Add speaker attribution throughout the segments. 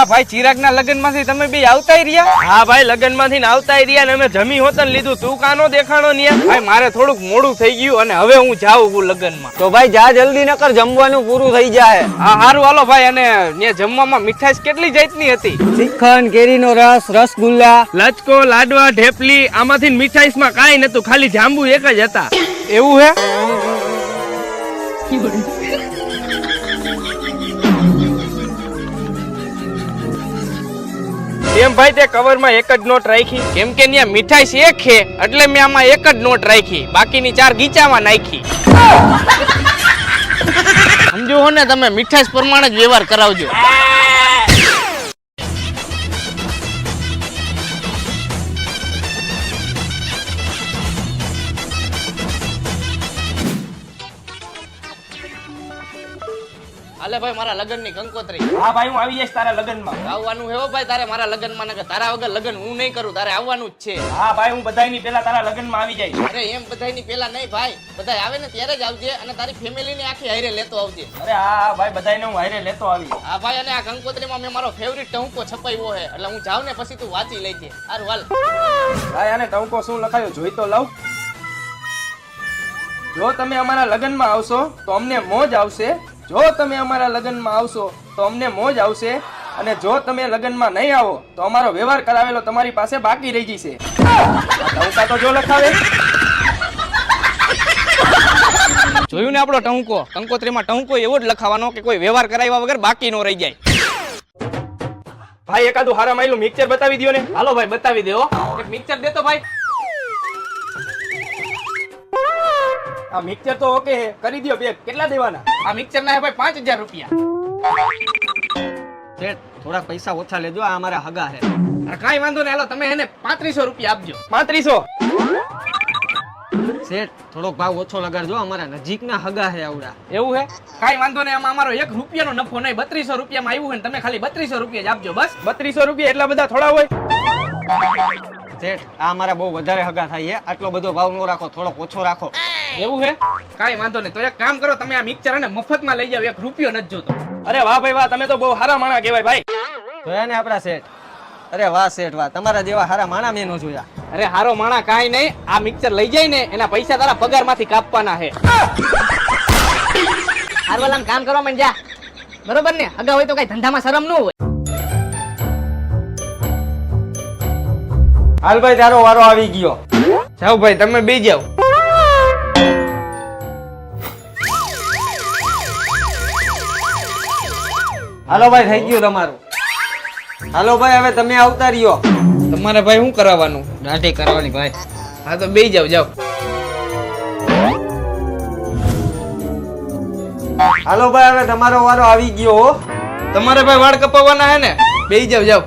Speaker 1: ઓલા ભાઈ ચિરાગના લગ્નમાંથી તમે બે આવતાય રહ્યા?
Speaker 2: હા ભાઈ, લગ્નમાંથી ને આવતાય રહ્યા ને અમે જમી હોતન લીધું. તું કાનો દેખાણો ને?
Speaker 1: ભાઈ મારે થોડુંક મોડું થઈ ગયું અને હવે હું જાઉં લગ્નમાં.
Speaker 3: તો ભાઈ જા જલ્દી, નકર જમવાનું પૂરું થઈ જાય.
Speaker 1: હા હારું હાલો ભાઈ. અને ત્યાં જમવામાં મીઠાઈ કેટલી જાતની હતી?
Speaker 3: શ્રીખંડ, કેરીનો રસ, રસગુલ્લા,
Speaker 2: લચકો, લાડવા, ઢેપલી, આમાંથી મીઠાઈમાં કાંઈ નતું, ખાલી જાંબુ એક જ હતા.
Speaker 1: એવું હે?
Speaker 2: એમ ભાઈ તે કવરમાં એક જ નોટ રાખી?
Speaker 1: કેમ કે ત્યાં મીઠાઈ શેક છે એટલે મેં આમાં એક જ નોટ રાખી, બાકીની 4 ગીચામાં નાખી. સમજો હો ને તમે, મીઠાઈ પ્રમાણે જ વ્યવહાર કરાવજો. હાલે ભાઈ મારા લગ્નની કંકોત્રી.
Speaker 2: હા ભાઈ, હું આવી જઈશ તારા લગ્નમાં.
Speaker 1: આવવાનું હે ભાઈ તારે મારા લગ્નમાં, ને તારા વગર લગ્ન હું નહીં કરું, તારે આવવાનું જ છે.
Speaker 2: હા ભાઈ, હું બધાયની પહેલા તારા લગ્નમાં આવી જઈશ.
Speaker 1: અરે એમ બધાયની પહેલા નહીં ભાઈ, બધાય આવે ને ત્યારે જ આવજે અને તારી ફેમિલીને આખી હારે લેતો આવજે.
Speaker 2: અરે હા ભાઈ, બધાયને હું હારે લેતો આવી.
Speaker 1: હા ભાઈ, અને આ કંકોત્રીમાં મેં મારો ફેવરિટ ટહુકો છપાવ્યો છે, એટલે હું જાઉં ને પછી તું વાંચી લેજે. હારું હાલ.
Speaker 2: ભાઈ આને ટંકો શું લખાયો જોઈ તો લઉં. જો તમે અમારા લગ્નમાં આવશો તો અમને મોજ આવશે. જો તમે અમારા લગ્નમાં આવશો તો અમને મોજ આવશે. અને જો તમે લગ્નમાં નહીં આવો તો અમારો વ્યવહાર કરાવેલો તમારી પાસે બાકી રહી જશે. ટંકા તો જો લખાવે.
Speaker 1: જોયું ને આપણો ટહુકો? કંકોત્રીમાં ટહુકો એવો જ લખાવાનો કે કોઈ વ્યવહાર કરાવ્યા વગર બાકી નો રહી જાય.
Speaker 2: ભાઈ એકાદું હારા માયલું મિક્સર બતાવી દો ને.
Speaker 1: હાલો ભાઈ બતાવી દે. એક મિક્સર દેતો ભાઈ.
Speaker 2: આ મિક્સર તો ઓકે હે, કરી દો બેગ. કેટલા દેવાના?
Speaker 1: આ મિક્સર ના હે ભાઈ 5000 રૂપિયા.
Speaker 3: શેઠ થોડા પૈસા ઓછા લેજો, આ અમારા હગા છે.
Speaker 1: કાંઈ વાંધો નહીં, હાલો તમે એને 3500 રૂપિયા આપજો.
Speaker 2: 3500?
Speaker 3: શેઠ થોડોક ભાવ ઓછો લગાડજો, અમારા નજીકના હગા છે આવડા.
Speaker 1: એવું હે? કાંઈ વાંધો નહીં, આમાં અમારો 1 રૂપિયાનો નફો નહીં. 3200 રૂપિયામાં આવ્યું હોય ને તમે ખાલી 3200 રૂપિયા જ આપજો બસ.
Speaker 2: 3200 રૂપિયા એટલા બધા થોડા હોય?
Speaker 3: શેઠ આ અમારા બહુ વધારે હગા થાય છે, આટલો બધો ભાવ નો રાખો, થોડોક ઓછો રાખો.
Speaker 1: એવું હે? કાંઈ વાંધો નહીં, તો એક કામ કરો, તમે આ મિક્સર અને મફતમાં લઈ જાવ, 1 રૂપિયો નથી જોતો.
Speaker 2: અરે વાહ ભાઈ વાહ, તમે તો બહુ હારા માણા કહેવાય ભાઈ.
Speaker 3: જોયા ને આપડા શેઠ? અરે વાહ શેઠ વાહ, તમારા જેવા હારા માણા મેં નો જોયા.
Speaker 1: અરે હારો માણા કાંઈ નહીં, આ મિક્સર લઈ જાય ને એના પૈસા તારા પગારમાંથી કાપવાના છે. હારવાલામ કામ કરવા માંડ જા, બરોબર ને? અગા હોય તો કઈ ધંધામાં શરમ ન હોય.
Speaker 3: હાલ ભાઈ તારો વારો આવી ગયો.
Speaker 1: જાઓ ભાઈ તમે બે જાઓ.
Speaker 3: હાલો ભાઈ થઈ ગયું તમારું. હાલો ભાઈ હવે તમે આવતા રહ્યો.
Speaker 1: તમારે ભાઈ શું કરાવવાનું?
Speaker 3: દાઢી કરવાની ભાઈ.
Speaker 1: હા તો બે જાઓ જાઓ.
Speaker 3: હાલો ભાઈ હવે તમારો વારો આવી ગયો હો.
Speaker 1: તમારે ભાઈ વાળ કપાવવાના હે ને? બે જાઓ જાઓ.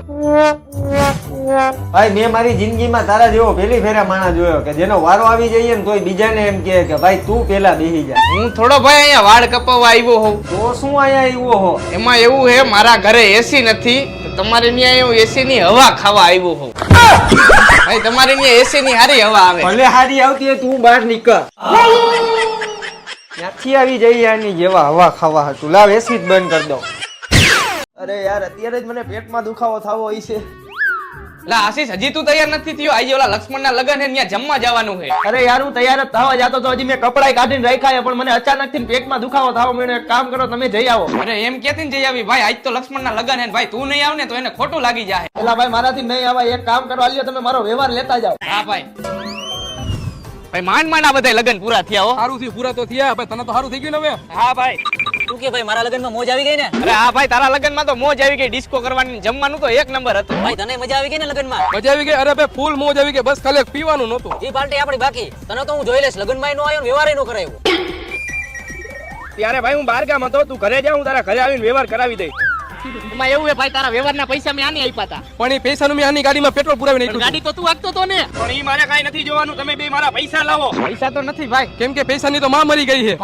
Speaker 3: ભાઈ મેં મારી જિંદગીમાં તારા જેવો પહેલી ફેરા માણા જોયો કે જેનો વારો આવી જઈએ ને તોય બીજાને એમ કહે કે ભાઈ તું પેલા બેસી જા.
Speaker 1: હું થોડો ભાઈ અહીંયા વાળ કપાવવા આવ્યો હોઉં.
Speaker 3: તો શું અહીંયા આવ્યો હો?
Speaker 1: એમાં એવું હે, મારા ઘરે એસી નથી, તો તમારે ત્યાં હું એસી ની હવા ખાવા આવ્યો હોઉં. ભાઈ તમારે ત્યાં એસી ની હારી હવા આવે.
Speaker 3: ભલે હારી આવતી હોય તું બહાર નીકળ. ક્યાંથી આવી જઈ આની જેવા હવા ખાવા હતું? લાવ એસી જ બંધ કરી દો.
Speaker 2: અરે યાર, અત્યારે જ મને પેટમાં દુખાવો થવો છે.
Speaker 1: લા આશીષ, હજી તું તૈયાર નથી થયો? આજે ઓલા લક્ષ્મણના લગન હે, ત્યાં જમવા જવાનું છે.
Speaker 2: અરે યાર, હું તૈયાર જ થવા જતો તો, હજી મેં કપડાય કાઢીને રાખ્યા પણ મને અચાનક થી પેટમાં દુખાવો થવા મળ્યો. એક કામ કરો, તમે જઈ આવો.
Speaker 1: અરે એમ કેતી જઈ આવી ભાઈ, આજ તો લક્ષ્મણના લગન હે ભાઈ, તું નહીં આવ ને તો એને ખોટું લાગી જાય.
Speaker 2: એલા ભાઈ મારાથી નહીં આવા, એક કામ કરો, આલ્યો તમે મારો વ્યવહાર લેતા જાઓ.
Speaker 1: હા ભાઈ. ભાઈ માંડ માંડ આ બધા લગન પૂરા થયા હો.
Speaker 4: સારું થી પૂરા તો થયા ભાઈ, તને તો સારું થઈ ગયું ને હવે.
Speaker 2: હા ભાઈ.
Speaker 3: તું કે ભાઈ મારા લગ્નમાં મોજ આવી ગઈ ને?
Speaker 1: અરે હા ભાઈ, તારા લગનમાં તો મોજ આવી ગઈ, ડિસ્કો કરવાની, જમવાનું તો 1 નંબર હતું.
Speaker 3: ભાઈ તને મજા આવી ગઈ ને લગ્નમાં?
Speaker 4: મજા આવી ગઈ. અરે ભાઈ ફૂલ મોજ આવી ગઈ, બસ ખાલી એક પીવાનું નહોતું.
Speaker 3: એ પાર્ટી આપણી બાકી. તને તો હું જોઈ લઈશ, લગ્નમાં નો આવ્યો ને વ્યવહાર નો કરાવ્યો.
Speaker 2: ત્યારે ભાઈ હું બહાર ગામ હતો, તું ઘરે જા, હું તારા ઘરે આવીને વ્યવહાર કરાવી દઈશ.
Speaker 1: એમાં એવું હે ભાઈ, તારા વ્યવહારના પૈસા મેં આની આપ્યા હતા.
Speaker 4: પણ એ પૈસાનું મેં આની ગાડીમાં પેટ્રોલ પુરાવી નાખ્યું.
Speaker 1: ગાડી તો તું આપતો તો ને.
Speaker 2: પણ ઈ મારે કાઈ નથી જોવાનું, તમે બે મારા પૈસા લાવો.
Speaker 1: પૈસા તો નથી ભાઈ.
Speaker 4: કેમ કે પૈસાની તો માં મરી ગઈ છે.